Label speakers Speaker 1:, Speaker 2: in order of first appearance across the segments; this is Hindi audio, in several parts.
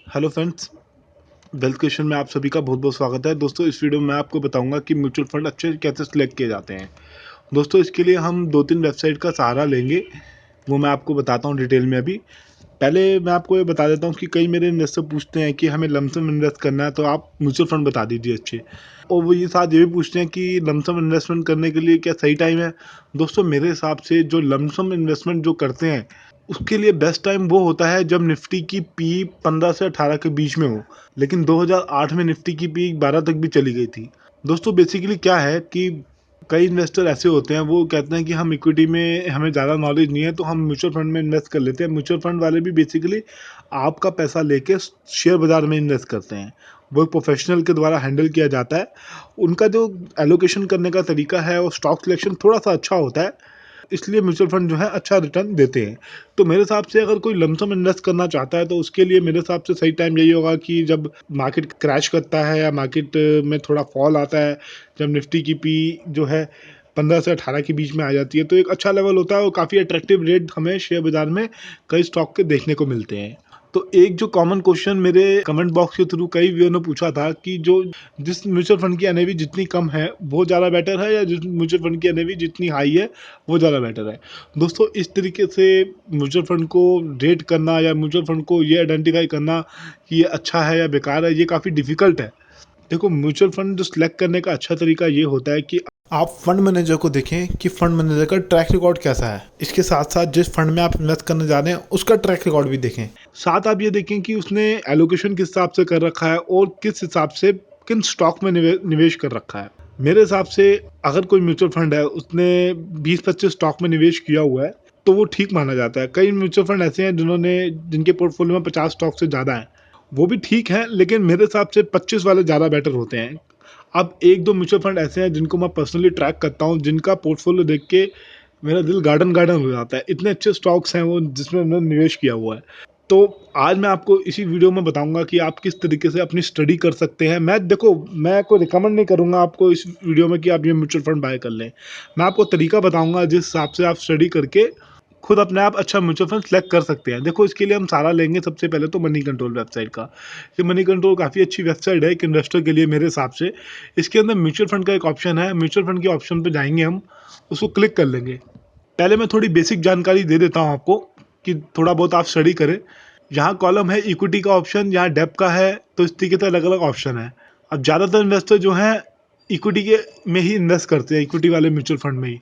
Speaker 1: हेलो फ्रेंड्स, वेल्थ क्वेश्चन में आप सभी का बहुत बहुत स्वागत है। दोस्तों, इस वीडियो में मैं आपको बताऊंगा कि म्यूचुअल फंड अच्छे कैसे सिलेक्ट किए जाते हैं। दोस्तों, इसके लिए हम दो तीन वेबसाइट का सहारा लेंगे, वो मैं आपको बताता हूँ डिटेल में। अभी पहले मैं आपको ये बता देता हूँ कि कई मेरे इन्वेस्टर पूछते हैं कि हमें लमसम इन्वेस्ट करना है तो आप म्यूचुअल फंड बता दीजिए अच्छे। और वो ये साथ ये भी पूछते हैं कि लमसम इन्वेस्टमेंट करने के लिए क्या सही टाइम है। दोस्तों, मेरे हिसाब से जो लमसम इन्वेस्टमेंट जो करते हैं उसके लिए बेस्ट टाइम वो होता है जब निफ्टी की पी 15 से 18 के बीच में हो। लेकिन 2008 में निफ्टी की पी 12 तक भी चली गई थी। दोस्तों, बेसिकली क्या है कि कई इन्वेस्टर ऐसे होते हैं, वो कहते हैं कि हम इक्विटी में हमें ज़्यादा नॉलेज नहीं है तो हम म्यूचुअल फंड में इन्वेस्ट कर लेते हैं। म्यूचुअल फंड वाले भी बेसिकली आपका पैसा लेके शेयर बाज़ार में इन्वेस्ट करते हैं। वो एक प्रोफेशनल के द्वारा हैंडल किया जाता है। उनका जो एलोकेशन करने का तरीका है और स्टॉक सिलेक्शन थोड़ा सा अच्छा होता है, इसलिए म्यूचुअल फंड जो है अच्छा रिटर्न देते हैं। तो मेरे हिसाब से अगर कोई लमसम इन्वेस्ट करना चाहता है तो उसके लिए मेरे हिसाब से सही टाइम यही होगा कि जब मार्केट क्रैश करता है या मार्केट में थोड़ा फॉल आता है, जब निफ्टी की पी जो है 15 से 18 के बीच में आ जाती है तो एक अच्छा लेवल होता है और काफ़ी अट्रैक्टिव रेट हमें शेयर बाजार में कई स्टॉक के देखने को मिलते हैं। तो एक जो कॉमन क्वेश्चन मेरे कमेंट बॉक्स के थ्रू कई व्यूअर ने पूछा था कि जो जिस म्यूचुअल फंड की एनएवी जितनी कम है वो ज़्यादा बेटर है या जिस म्यूचुअल फंड की एनएवी जितनी हाई है वो ज़्यादा बेटर है। दोस्तों, इस तरीके से म्यूचुअल फंड को रेट करना या म्यूचुअल फंड को ये आइडेंटिफाई करना कि ये अच्छा है या बेकार है, ये काफ़ी डिफिकल्ट है। देखो, म्यूचुअल फंड जो सिलेक्ट करने का अच्छा तरीका ये होता है कि आप फंड मैनेजर को देखें कि फंड मैनेजर का ट्रैक रिकॉर्ड कैसा है। इसके साथ साथ जिस फंड में आप इन्वेस्ट करने जा रहे हैं उसका ट्रैक रिकॉर्ड भी देखें। साथ आप ये देखें कि उसने एलोकेशन किस हिसाब से कर रखा है और किस हिसाब से किन स्टॉक में निवेश कर रखा है। मेरे हिसाब से अगर कोई म्यूचुअल फंड है उसने 20-25 स्टॉक में निवेश किया हुआ है तो वो ठीक माना जाता है। कई म्यूचुअल फंड ऐसे हैं जिनके पोर्टफोलियो में 50 स्टॉक से ज़्यादा है, वो भी ठीक है, लेकिन मेरे हिसाब से 25 वाले ज़्यादा बेटर होते हैं। अब एक दो म्यूचुअल फंड ऐसे हैं जिनको मैं पर्सनली ट्रैक करता हूँ, जिनका पोर्टफोलियो देख के मेरा दिल गार्डन गार्डन हो जाता है। इतने अच्छे स्टॉक्स हैं वो जिसमें उन्होंने निवेश किया हुआ है। तो आज मैं आपको इसी वीडियो में बताऊंगा कि आप किस तरीके से अपनी स्टडी कर सकते हैं। मैं कोई रिकमेंड नहीं करूंगा आपको इस वीडियो में कि आप ये म्यूचुअल फंड बाय कर लें। मैं आपको तरीका बताऊंगा जिस हिसाब से आप स्टडी करके खुद अपने आप अच्छा म्यूचुअल फंड सेलेक्ट कर सकते हैं। देखो, इसके लिए हम सारा लेंगे सबसे पहले तो मनी कंट्रोल वेबसाइट का। ये मनी कंट्रोल काफ़ी अच्छी वेबसाइट है एक इन्वेस्टर के लिए मेरे हिसाब से। इसके अंदर म्यूचुअल फंड का एक ऑप्शन है। म्यूचुअल फंड के ऑप्शन पे जाएंगे, हम उसको क्लिक कर लेंगे। पहले मैं थोड़ी बेसिक जानकारी दे देता हूँ आपको कि थोड़ा बहुत आप स्टडी करें। यहाँ कॉलम है इक्विटी का ऑप्शन, यहाँ डेप का है, तो इस तरीके से अलग अलग ऑप्शन है। अब ज़्यादातर इन्वेस्टर जो हैं इक्विटी के में ही इन्वेस्ट करते हैं, इक्विटी वाले म्यूचुअल फंड में ही।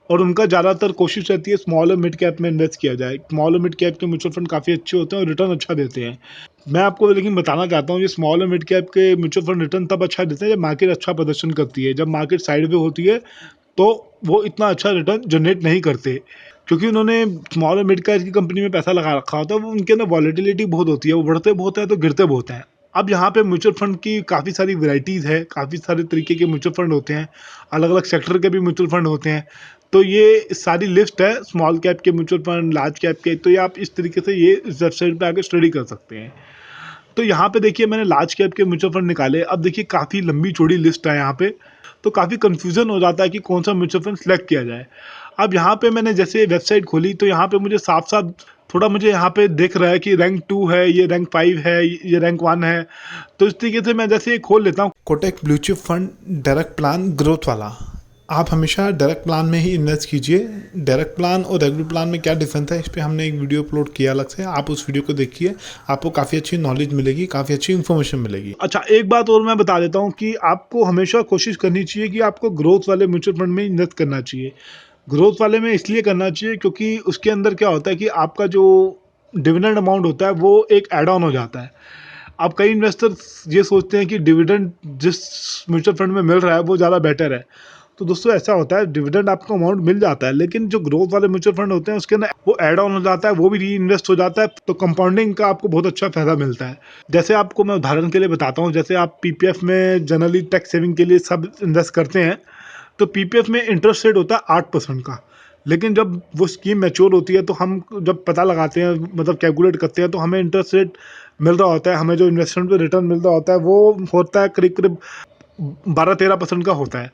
Speaker 1: और उनका ज़्यादातर कोशिश रहती है स्मॉल और मिड कैप में इन्वेस्ट किया जाए। स्मॉल और मिड कैप के म्यूचुअल फंड काफ़ी अच्छे होते हैं और रिटर्न अच्छा देते हैं। मैं आपको लेकिन बताना चाहता हूँ, ये स्मॉल और मिड कैप के म्यूचुअल फंड रिटर्न तब अच्छा देते हैं जब मार्केट अच्छा प्रदर्शन करती है। जब मार्केट साइड वे होती है तो वो इतना अच्छा रिटर्न जनरेट नहीं करते, क्योंकि उन्होंने स्मॉल और मिड कैप की कंपनी में पैसा लगा रखा होता है। वो उनके अंदर वॉलेटिलिटी बहुत होती है, वो बढ़ते बहुत है तो गिरते बहुत हैं। अब यहाँ पे म्यूचुअल फंड की काफ़ी सारी वैरायटीज़ है, काफ़ी सारे तरीके के म्यूचुअल फंड होते हैं, अलग अलग सेक्टर के भी म्यूचुअल फंड होते हैं। तो ये सारी लिस्ट है स्मॉल कैप के म्यूचुअल फंड, लार्ज कैप के। तो ये आप इस तरीके से ये इस वेबसाइट पे आके स्टडी कर सकते हैं। तो यहाँ पे देखिए, मैंने लार्ज कैप के म्यूचुअल फंड निकाले। अब देखिए, काफ़ी लंबी चौड़ी लिस्ट है यहाँ पे, तो काफ़ी कंफ्यूजन हो जाता है कि कौन सा म्यूचुअल फंड सेलेक्ट किया जाए। अब यहाँ पे मैंने जैसे वेबसाइट खोली तो यहाँ पे मुझे साफ साफ थोड़ा मुझे यहाँ पे दिख रहा है कि रैंक 2 है, ये रैंक 5 है, ये रैंक 1 है। तो इस तरीके से मैं जैसे ये खोल लेता हूँ, Kotak blue chip fund direct plan growth वाला। आप हमेशा डायरेक्ट प्लान में ही इन्वेस्ट कीजिए। डायरेक्ट प्लान और रेगुलर प्लान में क्या डिफरेंस है, इस पर हमने एक वीडियो अपलोड किया अलग से, आप उस वीडियो को देखिए। आपको काफ़ी अच्छी नॉलेज मिलेगी, काफ़ी अच्छी इन्फॉर्मेशन मिलेगी। अच्छा, एक बात और मैं बता देता हूँ कि आपको हमेशा कोशिश करनी चाहिए कि आपको ग्रोथ वाले म्यूचुअल फंड में इन्वेस्ट करना चाहिए। ग्रोथ वाले में इसलिए करना चाहिए क्योंकि उसके अंदर क्या होता है कि आपका जो डिविडेंड अमाउंट होता है वो एक एड ऑन हो जाता है। अब कई इन्वेस्टर्स ये सोचते हैं कि डिविडेंड जिस म्यूचुअल फंड में मिल रहा है वो ज़्यादा बेटर है। तो दोस्तों, ऐसा होता है, डिविडेंड आपको अमाउंट मिल जाता है, लेकिन जो ग्रोथ वाले म्यूचुअल फंड होते हैं उसके अंदर वो ऐड ऑन हो जाता है, वो भी री इन्वेस्ट हो जाता है, तो कंपाउंडिंग का आपको बहुत अच्छा फायदा मिलता है। जैसे आपको मैं उदाहरण के लिए बताता हूँ, जैसे आप पीपीएफ में जनरली टैक्स सेविंग के लिए सब इन्वेस्ट करते हैं, तो पीपीएफ में इंटरेस्ट रेट होता है 8% का। लेकिन जब वो स्कीम मैच्योर होती है तो हम जब पता लगाते हैं, मतलब कैलकुलेट करते हैं, तो हमें इंटरेस्ट रेट मिल रहा होता है, हमें जो इन्वेस्टमेंट पे रिटर्न मिल रहा होता है वो होता है करीब करीब 12-13% का होता है।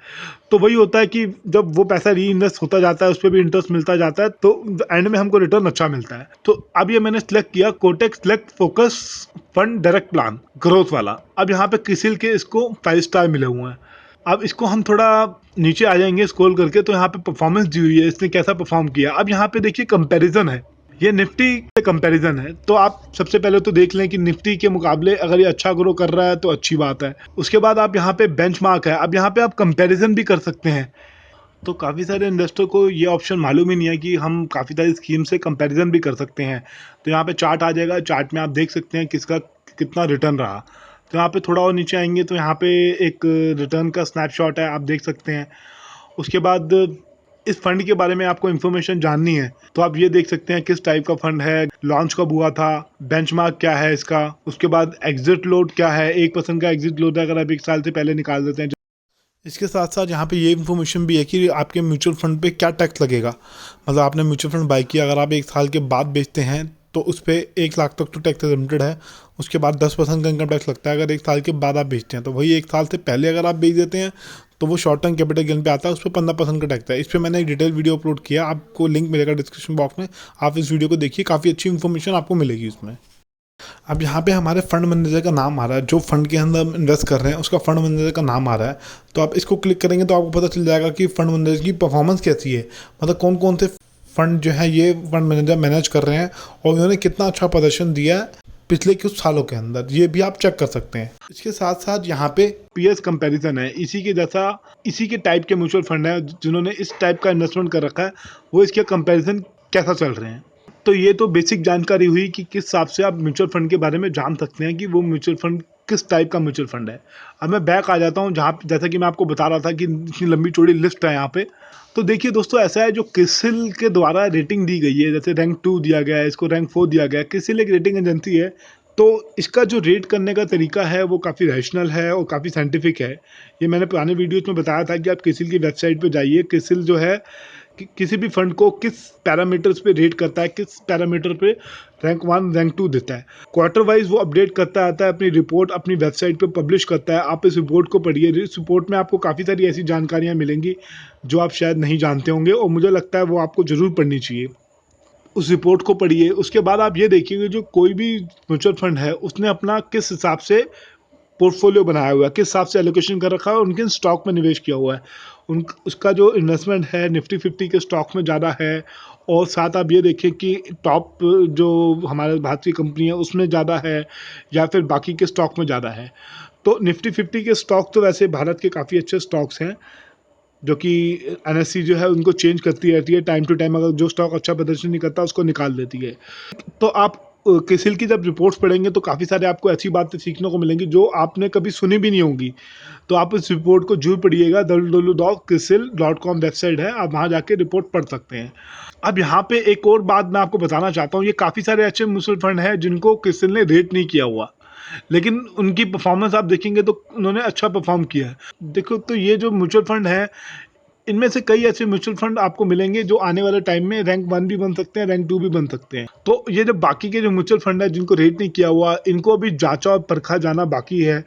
Speaker 1: तो वही होता है कि जब वो पैसा री इन्वेस्ट होता जाता है, उस पे भी इंटरेस्ट मिलता जाता है, तो एंड में हमको रिटर्न अच्छा मिलता है। तो अब ये मैंने सिलेक्ट किया Kotak select focus fund direct plan growth वाला। अब यहाँ पे क्रिसिल के इसको 5 स्टार मिले हुए हैं। अब इसको हम थोड़ा नीचे आ जाएंगे स्क्रॉल करके, तो यहाँ पे परफॉर्मेंस दी हुई है, इसने कैसा परफॉर्म किया। अब यहाँ पे देखिए कंपैरिजन है, ये निफ्टी के कंपैरिजन है। तो आप सबसे पहले तो देख लें कि निफ्टी के मुकाबले अगर ये अच्छा ग्रो कर रहा है तो अच्छी बात है। उसके बाद आप यहाँ पे बेंचमार्क है, अब यहाँ पे आप कंपैरिजन भी कर सकते हैं। तो काफ़ी सारे इन्वेस्टर को ये ऑप्शन मालूम ही नहीं है कि हम काफ़ी सारी स्कीम से कंपैरिजन भी कर सकते हैं। तो यहाँ पे चार्ट आ जाएगा, चार्ट में आप देख सकते हैं किसका कितना रिटर्न रहा। तो यहाँ पे थोड़ा और नीचे आएंगे तो यहाँ पे एक रिटर्न का स्नैपशॉट है, आप देख सकते हैं। उसके बाद इस फंड के बारे में आपको इन्फॉर्मेशन जाननी है तो आप ये देख सकते हैं किस टाइप का फंड है, लॉन्च कब हुआ था, बेंचमार्क क्या है इसका। उसके बाद एग्जिट लोड क्या है, 1% का एग्जिट लोड है अगर आप 1 साल से पहले निकाल देते हैं। इसके साथ साथ यहाँ पे ये इन्फॉर्मेशन भी है कि आपके म्यूचुअल फंड पे क्या टैक्स लगेगा। मतलब आपने म्यूचुअल फंड बाई किया, अगर आप 1 साल के बाद बेचते हैं तो उस पर 1 लाख तक तो टैक्स लिमिटेड है। उसके बाद 10% का इनकम टैक्स लगता है अगर 1 साल के बाद आप बेचते हैं। तो वही 1 साल से पहले अगर आप बेच देते हैं तो वो शॉर्ट टर्म कैपिटल गेन पे आता है, उस पर 15% का टैक्स है। इस पर मैंने एक डिटेल वीडियो अपलोड किया, आपको लिंक मिलेगा डिस्क्रिप्शन बॉक्स में, आप इस वीडियो को देखिए, काफ़ी अच्छी इन्फॉर्मेशन आपको मिलेगी उसमें। अब यहाँ पे हमारे फंड मैनेजर का नाम आ रहा है, जो फंड के अंदर हम इन्वेस्ट कर रहे हैं उसका फंड मैनेजर का नाम आ रहा है। तो आप इसको क्लिक करेंगे तो आपको पता चल जाएगा कि फंड मैनेजर की परफॉर्मेंस कैसी है, मतलब कौन कौन से फंड जो है ये फंड मैनेजर मैनेज कर रहे हैं और उन्होंने कितना अच्छा प्रदर्शन दिया है पिछले कुछ सालों के अंदर, ये भी आप चेक कर सकते हैं। इसके साथ साथ यहाँ पे पीएस कंपैरिजन है, इसी के जैसा इसी के टाइप के म्यूचुअल फंड है जिन्होंने इस टाइप का इन्वेस्टमेंट कर रखा है, वो इसके कंपैरिजन कैसा चल रहे हैं। तो ये तो बेसिक जानकारी हुई कि किस हिसाब से आप म्यूचुअल फंड के बारे में जान सकते हैं कि वो म्यूचुअल फंड किस टाइप का म्यूचुअल फंड है। अब मैं बैक आ जाता हूँ, जहाँ जैसा कि मैं आपको बता रहा था कि इतनी लंबी चौड़ी लिस्ट है यहाँ पे। तो देखिए दोस्तों, ऐसा है जो क्रिसिल के द्वारा रेटिंग दी गई है, जैसे रैंक 2 दिया गया है, इसको रैंक 4 दिया गया है। क्रिसिल एक रेटिंग एजेंसी है, तो इसका जो रेट करने का तरीका है वो काफ़ी रैशनल है और काफ़ी साइंटिफिक है। ये मैंने पुराने वीडियोज़ में बताया था कि आप क्रिसिल की वेबसाइट पे जाइए। क्रिसिल जो है किसी भी फंड को किस पैरामीटर्स पे रेट करता है, किस पैरामीटर पे रैंक 1 रैंक 2 देता है। क्वार्टर वाइज वो अपडेट करता आता है, अपनी रिपोर्ट अपनी वेबसाइट पे पब्लिश करता है। आप इस रिपोर्ट को पढ़िए, इस रिपोर्ट में आपको काफ़ी सारी ऐसी जानकारियाँ मिलेंगी जो आप शायद नहीं जानते होंगे, और मुझे लगता है वो आपको ज़रूर पढ़नी चाहिए। उस रिपोर्ट को पढ़िए, उसके बाद आप ये देखिएगा जो कोई भी म्यूचुअल फंड है उसने अपना किस हिसाब से पोर्टफोलियो बनाया हुआ है, किस हिसाब से एलोकेशन कर रखा है और उनके स्टॉक में निवेश किया हुआ है। उन उसका जो इन्वेस्टमेंट है निफ्टी 50 के स्टॉक में ज़्यादा है, और साथ आप ये देखें कि टॉप जो हमारे भारत की कंपनी है उसमें ज़्यादा है या फिर बाकी के स्टॉक में ज़्यादा है। तो निफ्टी 50 के स्टॉक तो वैसे भारत के काफ़ी अच्छे स्टॉक्स हैं, जो कि एनएससी जो है उनको चेंज करती रहती है टाइम टू टाइम, अगर जो स्टॉक अच्छा प्रदर्शन नहीं करता उसको निकाल देती है। तो आप क्रिसिल की जब रिपोर्ट्स पढ़ेंगे तो काफ़ी सारे आपको ऐसी बातें सीखने को मिलेंगी जो आपने कभी सुनी भी नहीं होंगी। तो आप इस रिपोर्ट को जरूर पढ़िएगा, www.crisil.com वेबसाइट है, आप वहाँ जाके रिपोर्ट पढ़ सकते हैं। अब यहाँ पे एक और बात मैं आपको बताना चाहता हूँ, ये काफ़ी सारे अच्छे म्यूचुअल फंड हैं जिनको क्रिसिल ने रेट नहीं किया हुआ, लेकिन उनकी परफॉर्मेंस आप देखेंगे तो उन्होंने अच्छा परफॉर्म किया है। देखो, तो ये जो म्यूचुअल फंड है, इनमें से कई ऐसे म्यूचुअल फंड आपको मिलेंगे जो आने वाले टाइम में रैंक 1 भी बन सकते हैं, रैंक 2 भी बन सकते हैं। तो ये जो बाकी के जो म्यूचुअल फंड है जिनको रेट नहीं किया हुआ, इनको अभी जांचा और परखा जाना बाकी है।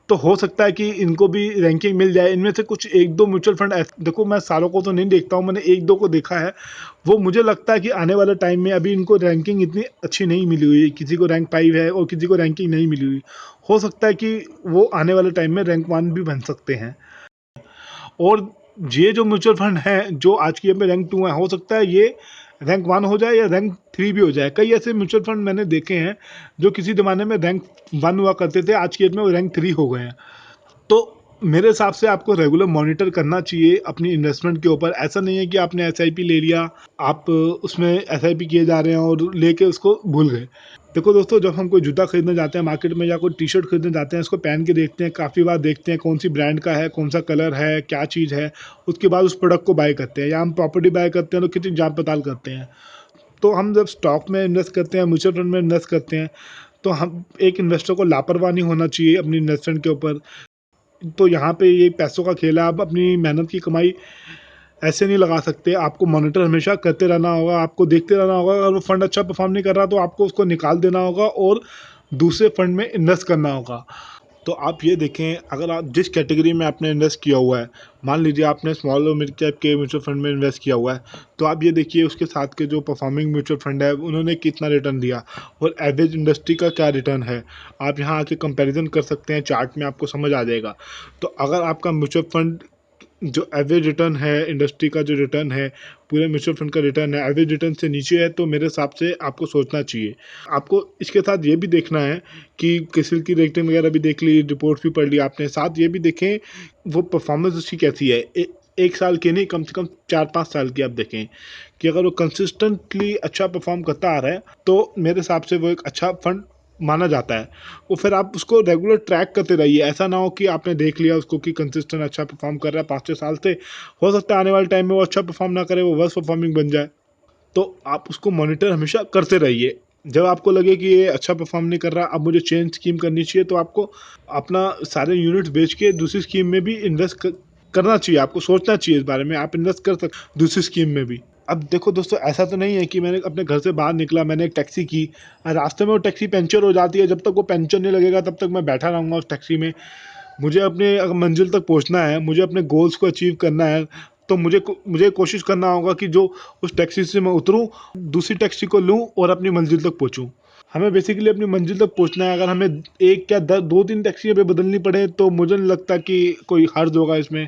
Speaker 1: तो हो सकता है कि इनको भी रैंकिंग मिल जाए। इनमें से कुछ 1-2 म्यूचुअल फंड ऐसे, देखो मैं सारों को तो नहीं देखता हूँ, मैंने 1-2 को देखा है। वो मुझे लगता है कि आने वाले टाइम में अभी इनको रैंकिंग इतनी अच्छी नहीं मिली हुई, किसी को रैंक 5 है और किसी को रैंकिंग नहीं मिली हुई। हो सकता है कि वो आने वाले टाइम में रैंक 1 भी बन सकते हैं। और ये जो म्यूचुअल फंड हैं जो आज की डेट में रैंक 2 है, हो सकता है ये रैंक 1 हो जाए या रैंक 3 भी हो जाए। कई ऐसे म्यूचुअल फंड मैंने देखे हैं जो किसी ज़माने में रैंक 1 हुआ करते थे, आज की डेट में वो रैंक 3 हो गए हैं। तो मेरे हिसाब से आपको रेगुलर मॉनिटर करना चाहिए अपनी इन्वेस्टमेंट के ऊपर। ऐसा नहीं है कि आपने एसआईपी ले लिया, आप उसमें एसआईपी किए जा रहे हैं और लेके उसको भूल गए। देखो दोस्तों, जब हम कोई जूता खरीदने जाते हैं मार्केट में या कोई टी शर्ट खरीदने जाते हैं, इसको पहन के देखते हैं, काफ़ी बार देखते हैं कौन सी ब्रांड का है, कौन सा कलर है, क्या चीज़ है। उसके बाद उस प्रोडक्ट को बाय करते हैं, या हम प्रॉपर्टी बाय करते हैं तो कितनी जांच पड़ताल करते हैं। तो हम जब स्टॉक में इन्वेस्ट करते हैं, म्यूचुअल फंड में इन्वेस्ट करते हैं, तो हम एक इन्वेस्टर को लापरवाही नहीं होना चाहिए अपनी इन्वेस्टमेंट के ऊपर। तो यहाँ पे ये पैसों का खेल है, आप अपनी मेहनत की कमाई ऐसे नहीं लगा सकते। आपको मॉनिटर हमेशा करते रहना होगा, आपको देखते रहना होगा। अगर वो फंड अच्छा परफॉर्म नहीं कर रहा तो आपको उसको निकाल देना होगा और दूसरे फंड में इन्वेस्ट करना होगा। तो आप ये देखें, अगर आप जिस कैटेगरी में आपने इन्वेस्ट किया हुआ है, मान लीजिए आपने स्मॉल और मिड कैप के म्यूचुअल फंड में इन्वेस्ट किया हुआ है, तो आप ये देखिए उसके साथ के जो परफॉर्मिंग म्यूचुअल फंड है उन्होंने कितना रिटर्न दिया और एवरेज इंडस्ट्री का क्या रिटर्न है। आप यहाँ आके कंपैरिजन कर सकते हैं, चार्ट में आपको समझ आ जाएगा। तो अगर आपका म्यूचुअल फंड जो एवरेज रिटर्न है, इंडस्ट्री का जो रिटर्न है, पूरे म्यूचुअल फंड का रिटर्न है, एवरेज रिटर्न से नीचे है, तो मेरे हिसाब से आपको सोचना चाहिए। आपको इसके साथ ये भी देखना है कि किसी की रेटिंग वगैरह भी देख ली, रिपोर्ट्स भी पढ़ ली आपने, साथ ये भी देखें वो परफॉर्मेंस उसकी कैसी है। एक साल की नहीं, कम से कम 4-5 साल की आप देखें कि अगर वो कंसिस्टेंटली अच्छा परफॉर्म करता आ रहा है तो मेरे हिसाब से वो एक अच्छा फंड माना जाता है। वो फिर आप उसको रेगुलर ट्रैक करते रहिए। ऐसा ना हो कि आपने देख लिया उसको कि कंसिस्टेंट अच्छा परफॉर्म कर रहा है 5-6 साल से, हो सकता है आने वाले टाइम में वो अच्छा परफॉर्म ना करे, वो वर्स्ट परफॉर्मिंग बन जाए। तो आप उसको मॉनिटर हमेशा करते रहिए। जब आपको लगे कि ये अच्छा परफॉर्म नहीं कर रहा, अब मुझे चेंज स्कीम करनी चाहिए, तो आपको अपना सारे यूनिट्स बेच के दूसरी स्कीम में भी इन्वेस्ट करना चाहिए। आपको सोचना चाहिए इस बारे में, आप इन्वेस्ट कर सकते दूसरी स्कीम में भी। अब देखो दोस्तों, ऐसा तो नहीं है कि मैंने अपने घर से बाहर निकला, मैंने एक टैक्सी की, रास्ते में वो टैक्सी पंचर हो जाती है, जब तक वो पंचर नहीं लगेगा तब तक मैं बैठा रहूँगा उस टैक्सी में। मुझे अपने मंजिल तक पहुंचना है, मुझे अपने गोल्स को अचीव करना है, तो मुझे कोशिश करना होगा कि जो उस टैक्सी से मैं उतरूं, दूसरी टैक्सी को लूं और अपनी मंजिल तक पहुंचूं। हमें बेसिकली अपनी मंजिल तक पहुंचना है। अगर हमें एक या 2-3 टैक्सियां पे बदलनी पड़े तो मुझे नहीं लगता कि कोई हर्ज होगा इसमें।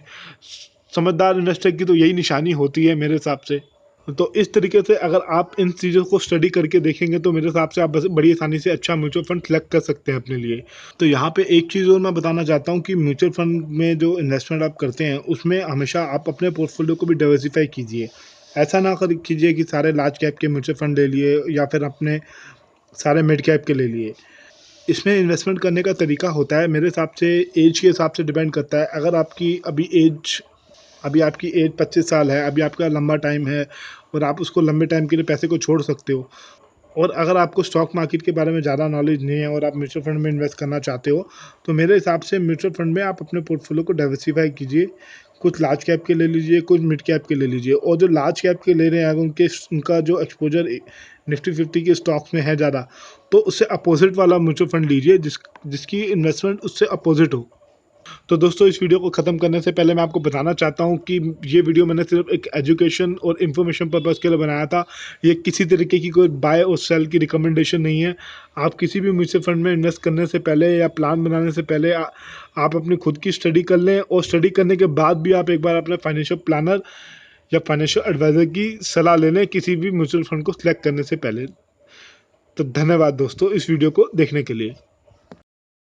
Speaker 1: समझदार इन्वेस्टर की तो यही निशानी होती है मेरे हिसाब से। तो इस तरीके से अगर आप इन चीज़ों को स्टडी करके देखेंगे तो मेरे हिसाब से आप बस बड़ी आसानी से अच्छा म्यूचुअल फंड सेलेक्ट कर सकते हैं अपने लिए। तो यहाँ पे एक चीज़ और मैं बताना चाहता हूँ कि म्यूचुअल फंड में जो इन्वेस्टमेंट आप करते हैं उसमें हमेशा आप अपने पोर्टफोलियो को भी डाइवर्सिफाई कीजिए। ऐसा ना कर कीजिए कि सारे लार्ज कैप के म्यूचुअल फंड ले लिए या फिर अपने सारे मिड कैप के ले लिए। इसमें इन्वेस्टमेंट करने का तरीका होता है मेरे हिसाब से, एज के हिसाब से डिपेंड करता है। अगर अभी आपकी एज 25 साल है, अभी आपका लंबा टाइम है और आप उसको लंबे टाइम के लिए पैसे को छोड़ सकते हो, और अगर आपको स्टॉक मार्केट के बारे में ज़्यादा नॉलेज नहीं है और आप म्यूचुअल फंड में इन्वेस्ट करना चाहते हो, तो मेरे हिसाब से म्यूचुअल फंड में आप अपने पोर्टफोलियो को डाइवर्सिफाई कीजिए। कुछ लार्ज कैप के ले लीजिए, कुछ मिड कैप के ले लीजिए, और जो लार्ज कैप के ले रहे हैं अगर उनका जो एक्सपोजर निफ्टी 50 के स्टॉक्स में है ज़्यादा, तो उससे अपोजिट वाला म्यूचुअल फंड लीजिए जिसकी इन्वेस्टमेंट उससे अपोजिट हो। तो दोस्तों, इस वीडियो को ख़त्म करने से पहले मैं आपको बताना चाहता हूँ कि ये वीडियो मैंने सिर्फ एक एजुकेशन और इन्फॉर्मेशन पर्पज़ के लिए बनाया था। ये किसी तरीके की कोई बाय और सेल की रिकमेंडेशन नहीं है। आप किसी भी म्यूचुअल फंड में इन्वेस्ट करने से पहले या प्लान बनाने से पहले आप अपनी खुद की स्टडी कर लें, और स्टडी करने के बाद भी आप एक बार अपने फाइनेंशियल प्लानर या फाइनेंशियल एडवाइज़र की सलाह ले लें किसी भी म्यूचुअल फंड को सिलेक्ट करने से पहले। तो धन्यवाद दोस्तों इस वीडियो को देखने के लिए।